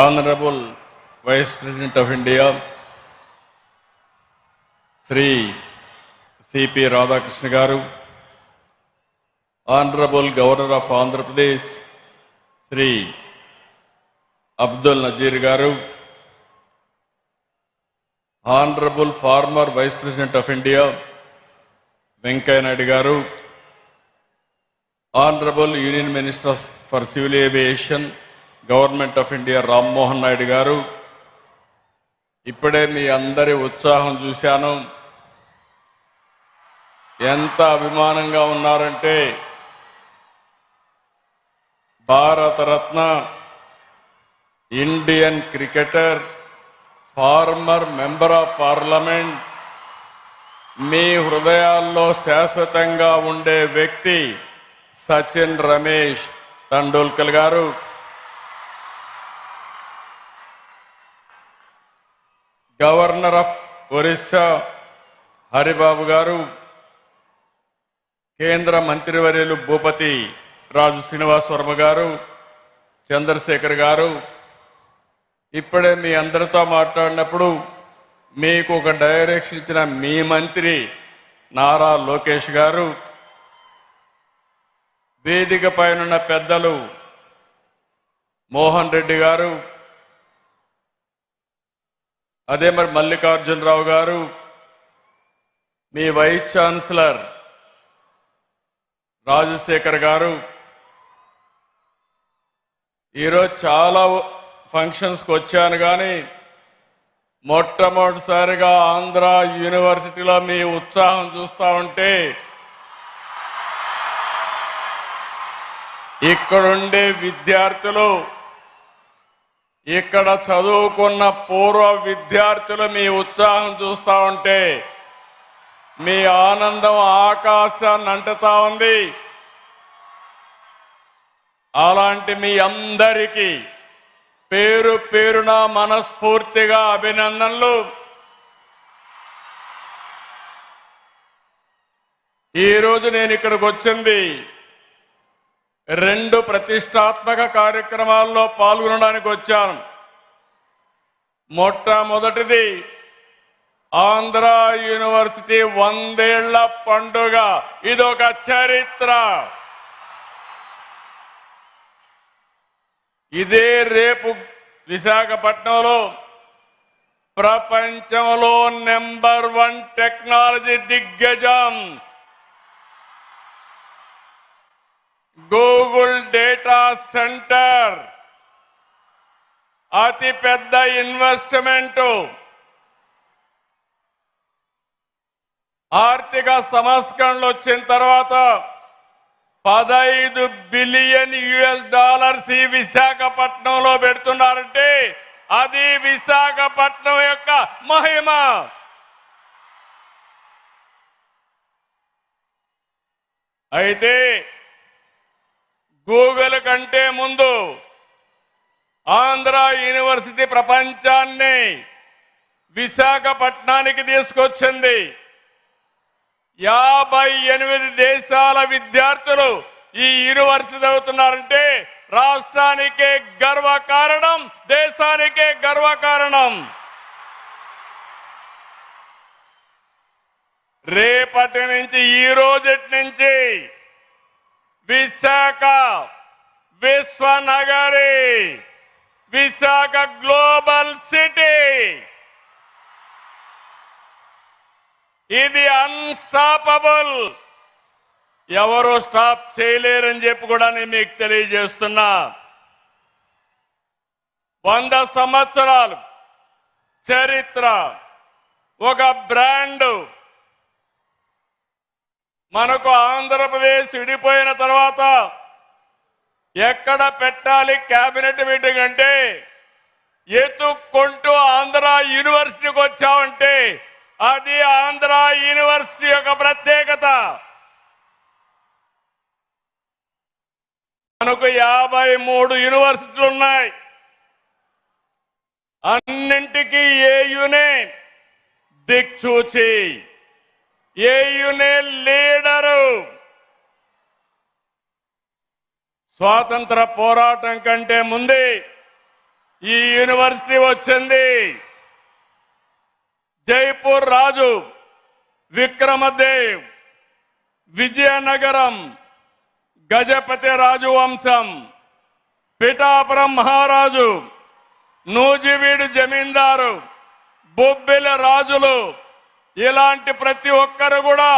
Honorable Vice President of India, Sri C.P. Radhakrishna Garu, Honorable Governor of Andhra Pradesh, Sri Abdul Nazir Garu, Honorable former Vice President of India, Venkaiah Naidu Garu, Honorable Union Minister for Civil Aviation, Government of India, Ram Mohan Naidu Garu, ఇప్పుడే మీ అందరి ఉత్సాహం చూశాను. ఎంత అభిమానంగా ఉన్నారంటే Bharat Ratna, Indian cricketer, former member of parliament, మీ హృదయాల్లో శాశ్వతంగా ఉండే వ్యక్తి సచిన్ రమేష్ టెండూల్కర్ గారు, గవర్నర్ ఆఫ్ ఒరిస్సా హరిబాబు గారు, కేంద్ర మంత్రివర్యులు భూపతి రాజు శ్రీనివాస్ వర్మ గారు, చంద్రశేఖర్ గారు, ఇప్పుడే మీ అందరితో మాట్లాడినప్పుడు మీకు ఒక డైరెక్షన్ ఇచ్చిన మీ మంత్రి నారా లోకేష్ గారు, వేదిక పైనున్న పెద్దలు మోహన్ రెడ్డి గారు, అదే మరి మల్లికార్జునరావు గారు, మీ వైస్ ఛాన్సలర్ రాజశేఖర్ గారు, ఈరోజు చాలా ఫంక్షన్స్కి వచ్చాను కానీ మొట్టమొదటిసారిగా ఆంధ్ర యూనివర్సిటీలో మీ ఉత్సాహం చూస్తూ ఉంటే ఇక్కడుండే విద్యార్థులు, ఇక్కడ చదువుకున్న పూర్వ విద్యార్థులు మీ ఉత్సాహం చూస్తూ ఉంటే మీ ఆనందం ఆకాశాన్ని అంటుతా ఉంది. అలాంటి మీ అందరికీ పేరు పేరున మనస్ఫూర్తిగా అభినందనలు. ఈరోజు నేను ఇక్కడికి వచ్చింది రెండు ప్రతిష్టాత్మక కార్యక్రమాల్లో పాల్గొనడానికి వచ్చాను. మొట్టమొదటిది ఆంధ్ర యూనివర్సిటీ 100 ఏళ్ల పండుగ. ఇదొక చరిత్ర. ఇదే రేపు విశాఖపట్నంలో ప్రపంచంలో నెంబర్ 1 టెక్నాలజీ దిగ్గజం గూగుల్ డేటా సెంటర్, అతి పెద్ద ఇన్వెస్ట్మెంట్, ఆర్థిక సంస్కరణలు వచ్చిన తర్వాత $15 బిలియన్ ఈ విశాఖపట్నంలో పెడుతున్నారంటే అది విశాఖపట్నం యొక్క మహిమ. అయితే గూగుల్ కంటే ముందు ఆంధ్ర యూనివర్సిటీ ప్రపంచాన్ని విశాఖపట్నానికి తీసుకొచ్చింది. 58 దేశాల విద్యార్థులు ఈ యూనివర్సిటీ చదువుతున్నారంటే రాష్ట్రానికే గర్వకారణం, దేశానికే గర్వకారణం. రేపటి నుంచి, ఈ రోజటి నుంచి విశాఖ విశ్వనగరి, విశాఖ గ్లోబల్ సిటీ, ఇది అన్స్టాపబుల్. ఎవరు స్టాప్ చేయలేరని చెప్పి కూడా నేను మీకు తెలియజేస్తున్నా. 100 సంవత్సరాలు చరిత్ర, ఒక బ్రాండ్. మనకు ఆంధ్రప్రదేశ్ విడిపోయిన తర్వాత ఎక్కడ పెట్టాలి కేబినెట్ మీటింగ్ అంటే ఎత్తుక్కుంటూ ఆంధ్ర యూనివర్సిటీకి వచ్చామంటే అది ఆంధ్ర యూనివర్సిటీ యొక్క ప్రత్యేకత. మనకు 53 యూనివర్సిటీలు ఉన్నాయి. అన్నింటికీ ఏయునే దిక్చూచి, ఏయునే లీడరు. స్వాతంత్ర పోరాటం కంటే ముందే ఈ యూనివర్సిటీ వచ్చింది. జైపూర్ రాజు విక్రమదేవ్, విజయనగరం గజపతి రాజు వంశం, పిఠాపురం మహారాజు, నూజివీడు జమీందారు, బొబ్బిలి రాజులు, ఇలాంటి ప్రతి ఒక్కరు కూడా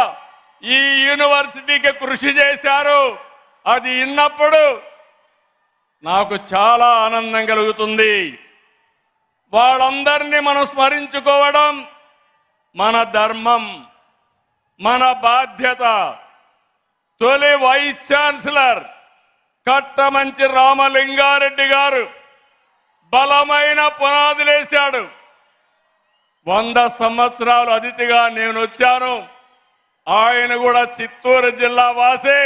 ఈ యూనివర్సిటీకి కృషి చేశారు. అది విన్నప్పుడు నాకు చాలా ఆనందం కలుగుతుంది. వాళ్ళందరినీ మనం స్మరించుకోవడం మన ధర్మం, మన బాధ్యత. తొలి వైస్ ఛాన్సలర్ కట్టమంచి రామలింగారెడ్డి గారు బలమైన పునాదులేశాడు. 100 సంవత్సరాలు అతిథిగా నేను వచ్చాను. ఆయన కూడా చిత్తూరు జిల్లా వాసే.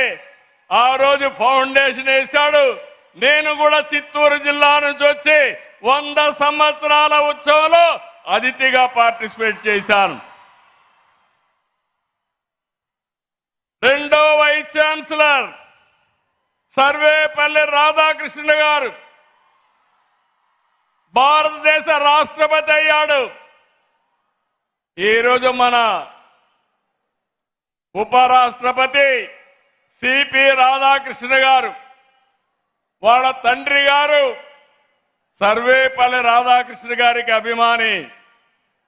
ఆ రోజు ఫౌండేషన్ వేశాడు. నేను కూడా చిత్తూరు జిల్లా నుంచి వచ్చి 100 సంవత్సరాల ఉత్సవంలో అతిథిగా పార్టిసిపేట్ చేశాను. రెండో వైస్ ఛాన్సలర్ సర్వేపల్లి రాధాకృష్ణ గారు భారతదేశ రాష్ట్రపతి అయ్యాడు. ఈరోజు మన ఉపరాష్ట్రపతి సిపి రాధాకృష్ణ గారు, వాళ్ళ తండ్రి గారు సర్వేపల్లి రాధాకృష్ణ గారికి అభిమాని.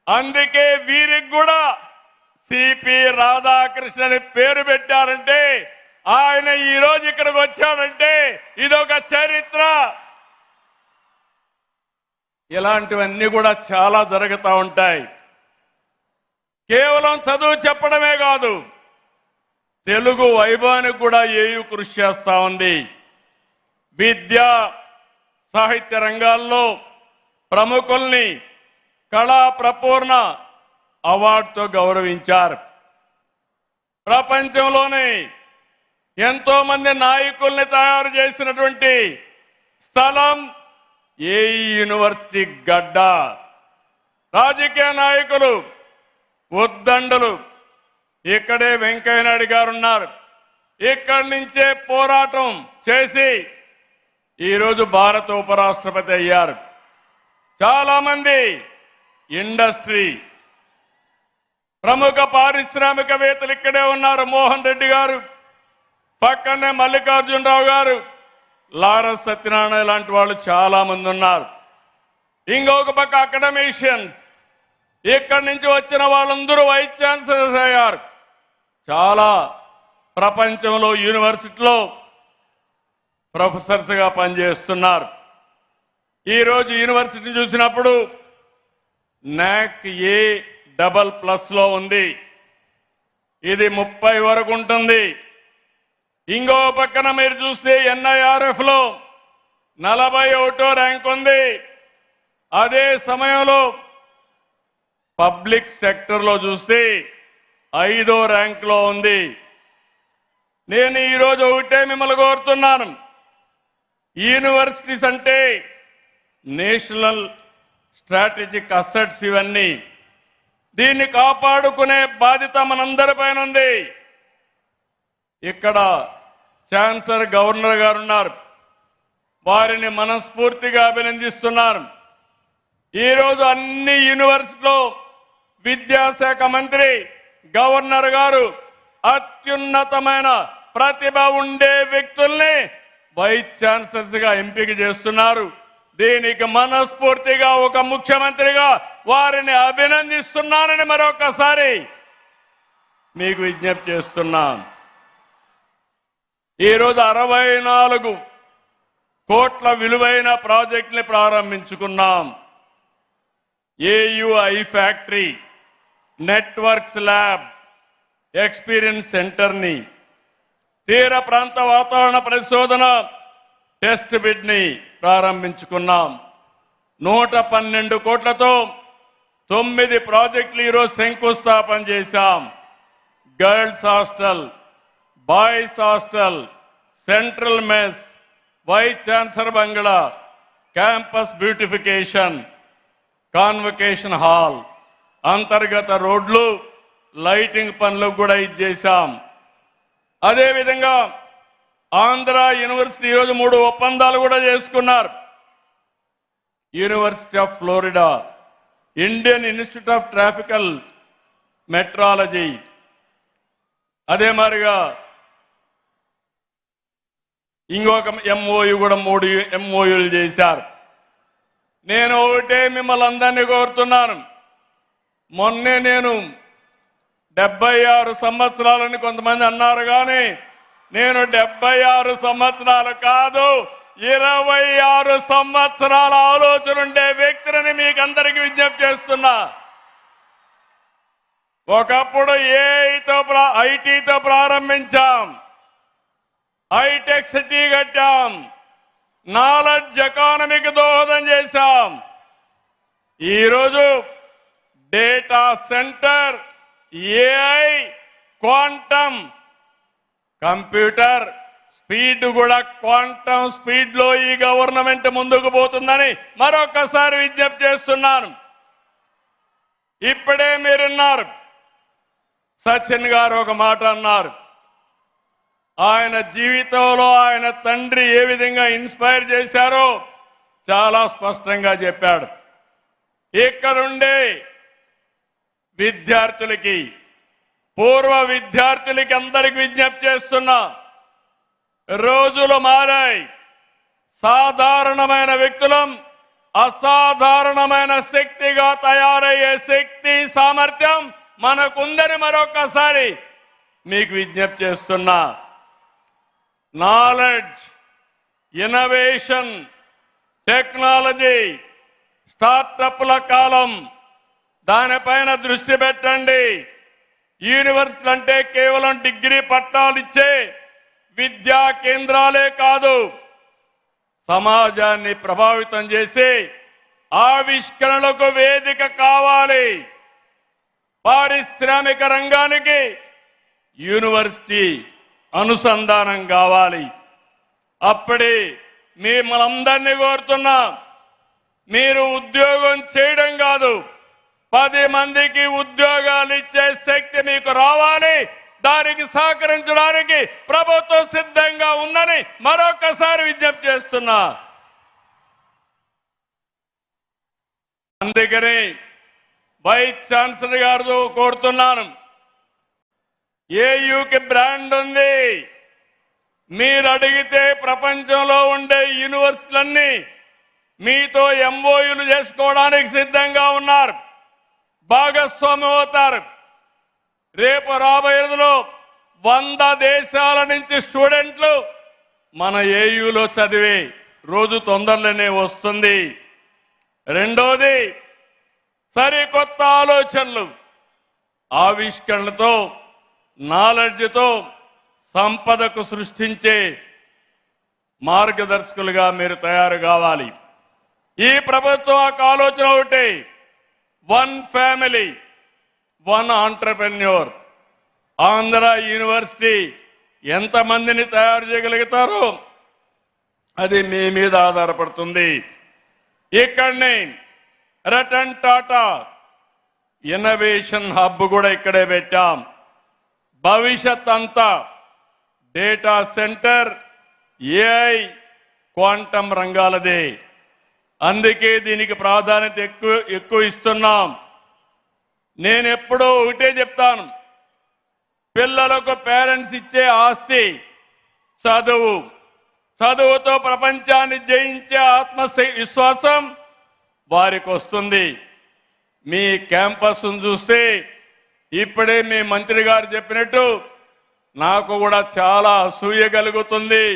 అందుకే వీరికి కూడా సిపి రాధాకృష్ణ అని పేరు పెట్టారంటే, ఆయన ఈ రోజు ఇక్కడికి వచ్చాడంటే ఇదొక చరిత్ర. ఇలాంటివన్నీ కూడా చాలా జరుగుతూ ఉంటాయి. కేవలం చదువు చెప్పడమే కాదు, తెలుగు వైభవానికి కూడా ఏయూ కృషి చేస్తా ఉంది. విద్య సాహిత్య రంగాల్లో ప్రముఖుల్ని కళా ప్రపూర్ణ అవార్డుతో గౌరవించారు. ప్రపంచంలోనే ఎంతో మంది నాయకుల్ని తయారు చేసినటువంటి స్థలం ఏఈ యూనివర్సిటీ గడ్డ. రాజకీయ నాయకులు ఉద్దండులు ఇక్కడే వెంకయ్య నాయుడు గారు ఉన్నారు. ఇక్కడి నుంచే పోరాటం చేసి ఈరోజు భారత ఉపరాష్ట్రపతి అయ్యారు. చాలా మంది ఇండస్ట్రీ ప్రముఖ పారిశ్రామికవేత్తలు ఇక్కడే ఉన్నారు. మోహన్ రెడ్డి గారు, పక్కనే మల్లికార్జునరావు గారు, లారస్ సత్యనారాయణ లాంటి వాళ్ళు చాలా మంది ఉన్నారు. ఇంకొక పక్క అకాడమిషియన్స్, ఇక్కడి నుంచి వచ్చిన వాళ్ళందరూ వైస్ ఛాన్సలర్స్ అయ్యారు. చాలా ప్రపంచంలో యూనివర్సిటీలో ప్రొఫెసర్స్గా పనిచేస్తున్నారు. ఈరోజు యూనివర్సిటీ చూసినప్పుడు నాక్ A++ ఉంది. ఇది 30 వరకు ఉంటుంది. ఇంకో పక్కన మీరు చూస్తే NIRF లో 41వ ర్యాంక్ ఉంది. అదే సమయంలో పబ్లిక్ సెక్టర్లో చూస్తే 5వ ర్యాంక్లో ఉంది. నేను ఈరోజు ఒకటే మిమ్మల్ని కోరుతున్నాను, యూనివర్సిటీస్ అంటే నేషనల్ స్ట్రాటజిక్ అసెట్స్. ఇవన్నీ దీన్ని కాపాడుకునే బాధ్యత మనందరిపైన ఉంది. ఇక్కడ ఛాన్సలర్ గవర్నర్ గారు ఉన్నారు, వారిని మనస్ఫూర్తిగా అభినందిస్తున్నారు. ఈరోజు అన్ని యూనివర్సిటీలో విద్యాశాఖ మంత్రి గవర్నర్ గారు అత్యున్నతమైన ప్రతిభ ఉండే వ్యక్తుల్ని వైస్ ఛాన్సలర్స్ గా ఎంపిక చేస్తున్నారు. దీనికి మనస్ఫూర్తిగా ఒక ముఖ్యమంత్రిగా వారిని అభినందిస్తున్నానని మరొకసారి మీకు విజ్ఞప్తి చేస్తున్నాం. ఈరోజు 64 కోట్ల విలువైన ప్రాజెక్టుని ప్రారంభించుకున్నాం. AU I factory, networks lab, experience సెంటర్ని, తీర ప్రాంత వాతావరణ పరిశోధన టెస్ట్ బిడ్ని ప్రారంభించుకున్నాం. 112 కోట్లతో 9 ప్రాజెక్టులు ఈరోజు శంకుస్థాపన చేశాం. Girls hostel, boys hostel, central mess, vice chancellor bungalow, campus beautification, convocation hall, అంతర్గత రోడ్లు, లైటింగ్ పనులకు కూడా ఇచ్చేశాం. అదేవిధంగా ఆంధ్ర యూనివర్సిటీ ఈరోజు 3 ఒప్పందాలు కూడా చేసుకున్నారు. University of Florida, Indian institute of tropical meteorology, అదే మాదిరిగా ఇంకొక ఎంఓయు కూడా 3 ఎంఓయులు చేశారు. నేను ఒకటే మిమ్మల్ని అందరినీ కోరుతున్నాను. మొన్నే నేను 76 సంవత్సరాలని కొంతమంది అన్నారు, కానీ నేను 76 సంవత్సరాలు కాదు, 26 సంవత్సరాల ఆలోచన ఉండే వ్యక్తిని మీకు అందరికీ విజ్ఞప్తి చేస్తున్నా. ఒకప్పుడు ఐటీతో ప్రారంభించాం, హైటెక్ సిటీ కట్టాం, నాలెడ్జ్ ఎకానమీకి దోహదం చేశాం. ఈరోజు data centre, AI, quantum computer speed కూడా క్వాంటమ్ స్పీడ్ లో ఈ గవర్నమెంట్ ముందుకు పోతుందని మరొకసారి విజ్ఞప్తి చేస్తున్నాను. ఇప్పుడే మీరున్నారు, సచిన్ గారు ఒక మాట అన్నారు. ఆయన జీవితంలో ఆయన తండ్రి ఏ విధంగా ఇన్స్పైర్ చేశారో చాలా స్పష్టంగా చెప్పాడు. ఇక్కడుండే విద్యార్థులకి, పూర్వ విద్యార్థులకి అందరికి విజ్ఞప్తి చేస్తున్నా, రోజులు మారాయి. సాధారణమైన వ్యక్తులం అసాధారణమైన శక్తిగా తయారయ్యే శక్తి సామర్థ్యం మనకుందని మరొకసారి మీకు విజ్ఞప్తి చేస్తున్నా. నాలెడ్జ్, ఇన్నోవేషన్, టెక్నాలజీ, స్టార్టప్ల కాలం, దానిపైన దృష్టి పెట్టండి. యూనివర్సిటీ అంటే కేవలం డిగ్రీ పట్టాలు ఇచ్చే విద్యా కేంద్రాలే కాదు, సమాజాన్ని ప్రభావితం చేసి ఆవిష్కరణలకు వేదిక కావాలి. పారిశ్రామిక రంగానికి యూనివర్సిటీ అనుసంధానం కావాలి. అప్పుడే మిమ్మల్ని కోరుతున్నా, మీరు ఉద్యోగం చేయడం కాదు, 10 మందికి ఉద్యోగాలు ఇచ్చే శక్తి మీకు రావాలి. దానికి సహకరించడానికి ప్రభుత్వం సిద్ధంగా ఉందని మరొకసారి విజ్ఞప్తి చేస్తున్నా. అందుకని వైస్ ఛాన్సలర్ గారు కోరుతున్నాను, ఏయుకి బ్రాండ్ ఉంది. మీరు అడిగితే ప్రపంచంలో ఉండే యూనివర్సిటీలన్నీ మీతో ఎంఓయూలు చేసుకోవడానికి సిద్ధంగా ఉన్నారు, భాగస్వామ్యం అవుతారు. రేపు రాబోయేలో 100 దేశాల నుంచి స్టూడెంట్లు మన ఏయులో చదివే రోజు తొందరలోనే వస్తుంది. రెండోది, సరికొత్త ఆలోచనలు, ఆవిష్కరణలతో, నాలెడ్జ్తో సంపదకు సృష్టించే మార్గదర్శకులుగా మీరు తయారు కావాలి. ఈ ప్రభుత్వం ఆలోచన ఒకటి, 1 ఫ్యామిలీ 1 ఆంటర్‌ప్రెన్యూర్. ఆంధ్ర యూనివర్సిటీ ఎంతమందిని తయారు చేయగలుగుతారో అది మీ మీద ఆధారపడుతుంది. ఇక్కడనే రతన్ టాటా ఇన్నోవేషన్ హబ్ కూడా ఇక్కడే పెట్టాం. భవిష్యత్ అంతా డేటా సెంటర్, ఏఐ, క్వాంటమ్ రంగాలదే. అందుకే దీనికి ప్రాధాన్యత ఎక్కువ ఇస్తున్నాం. నేను ఎప్పుడూ ఒకటే చెప్తాను, పిల్లలకు పేరెంట్స్ ఇచ్చే ఆస్తి చదువు. చదువుతో ప్రపంచాన్ని జయించే ఆత్మవిశ్వాసం వారికి వస్తుంది. మీ క్యాంపస్ను చూస్తే ఇప్పుడే మీ మంత్రి గారు చెప్పినట్టు నాకు కూడా చాలా అసూయ కలుగుతుంది.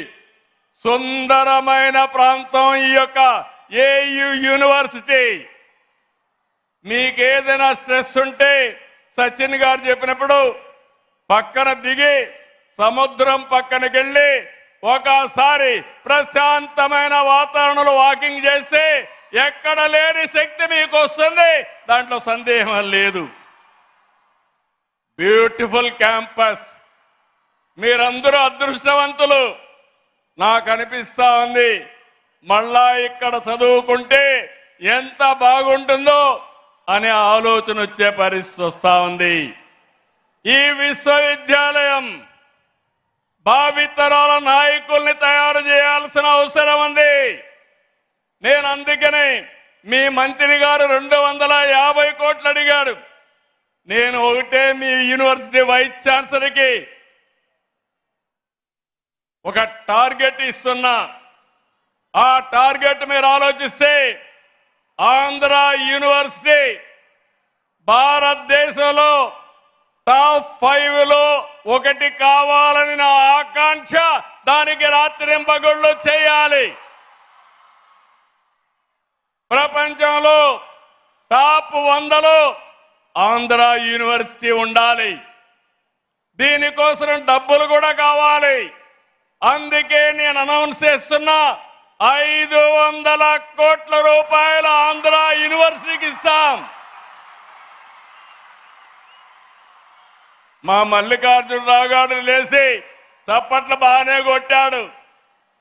సుందరమైన ప్రాంతం ఈ యొక్క ఏయు యూనివర్సిటీ. మీకేదైనా స్ట్రెస్ ఉంటే సచిన్ గారు చెప్పినప్పుడు పక్కన దిగి సముద్రం పక్కనకి వెళ్ళి ఒకసారి ప్రశాంతమైన వాతావరణంలో వాకింగ్ చేస్తే ఎక్కడ లేని శక్తి మీకు వస్తుంది, దాంట్లో సందేహం లేదు. బ్యూటిఫుల్ క్యాంపస్, మీరందరూ అదృష్టవంతులు. నాకు అనిపిస్తా ఉంది, మళ్ళా ఇక్కడ చదువుకుంటే ఎంత బాగుంటుందో అనే ఆలోచన వచ్చే పరిస్థితి వస్తా ఉంది. ఈ విశ్వవిద్యాలయం భావితరాల నాయకుల్ని తయారు చేయాల్సిన అవసరం ఉంది. నేను అందుకనే మీ మంత్రి గారు 250 కోట్లు అడిగాడు. నేను ఒకటే మీ యూనివర్సిటీ వైస్ ఛాన్సలర్కి ఒక టార్గెట్ ఇస్తున్నా. ఆ టార్గెట్ మీరు ఆలోచిస్తే ఆంధ్ర యూనివర్సిటీ భారతదేశంలో టాప్ 5లో ఒకటి కావాలని నా ఆకాంక్ష. దానికి రాత్రింపగళ్ళు చేయాలి. ప్రపంచంలో టాప్ 100లో ఆంధ్ర యూనివర్సిటీ ఉండాలి. దీనికోసం డబ్బులు కూడా కావాలి. అందుకే నేను అనౌన్స్ చేస్తున్నా 500 కోట్ల రూపాయలు ఆంధ్ర యూనివర్సిటీకి ఇస్తాం. మా మల్లికార్జునరావు గారు లేచి చప్పట్లు బాగానే కొట్టాడు.